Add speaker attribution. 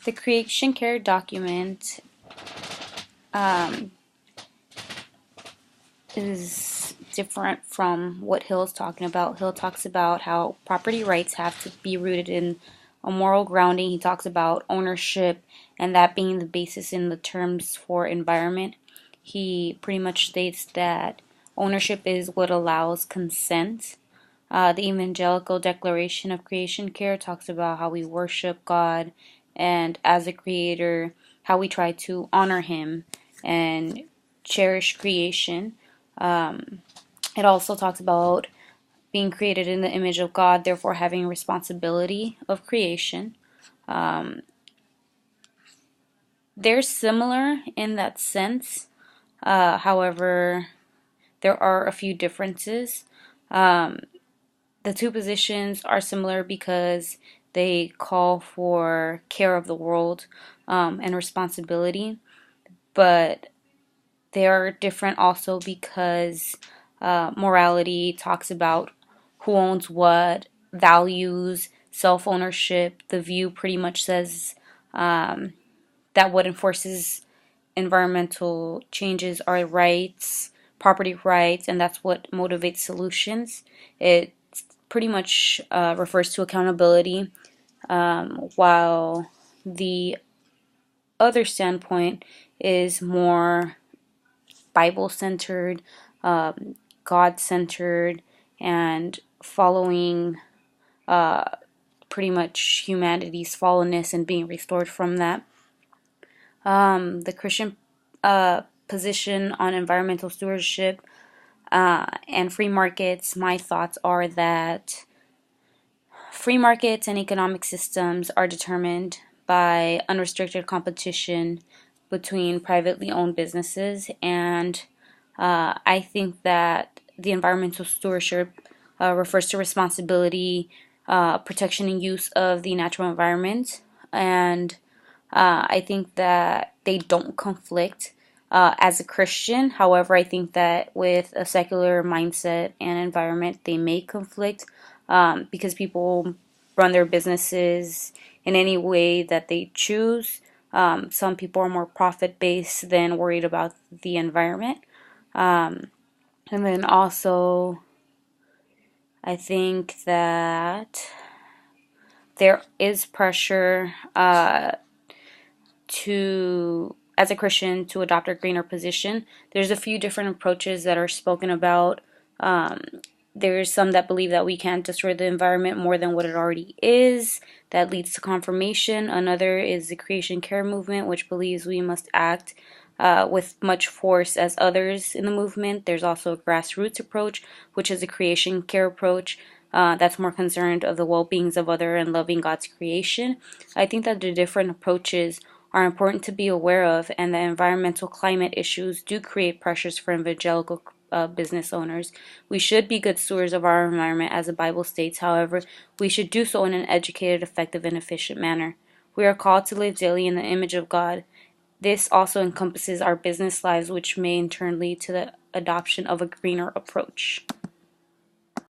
Speaker 1: The creation care document is different from what Hill's talking about. Hill talks about how property rights have to be rooted in a moral grounding. He talks about ownership and that being the basis in the terms for environment. He pretty much states that ownership is what allows consent. The Evangelical Declaration of Creation Care talks about how we worship God and as a creator, how we try to honor Him and cherish creation. It also talks about being created in the image of God, therefore having responsibility of creation. They're similar in that sense. However, there are a few differences. The two positions are similar because they call for care of the world and responsibility, but they are different also because morality talks about who owns what, values, self ownership. The View pretty much says that what enforces environmental changes are rights, property rights, and that's what motivates solutions. It pretty much refers to accountability, while the other standpoint is more Bible centered, God centered, and following pretty much humanity's fallenness and being restored from that. The Christian position on environmental stewardship and free markets, my thoughts are that free markets and economic systems are determined by unrestricted competition between privately owned businesses, and I think that the environmental stewardship refers to responsibility, protection, and use of the natural environment, and I think that they don't conflict as a Christian. However, I think that with a secular mindset and environment, they may conflict because people run their businesses in any way that they choose. Some people are more profit based than worried about the environment. And then also, I think that there is pressure as a Christian, to adopt a greener position. There's a few different approaches that are spoken about. There's some that believe that we can't destroy the environment more than what it already is. That leads to confirmation. Another is the creation care movement, which believes we must act with much force as others in the movement. There's also a grassroots approach, which is a creation care approach. That's more concerned of the well-beings of other and loving God's creation. I think that the different approaches are important to be aware of, and the environmental climate issues do create pressures for evangelical business owners. We should be good stewards of our environment, as the Bible states. However, we should do so in an educated, effective, and efficient manner. We are called to live daily in the image of God. This also encompasses our business lives, which may in turn lead to the adoption of a greener approach.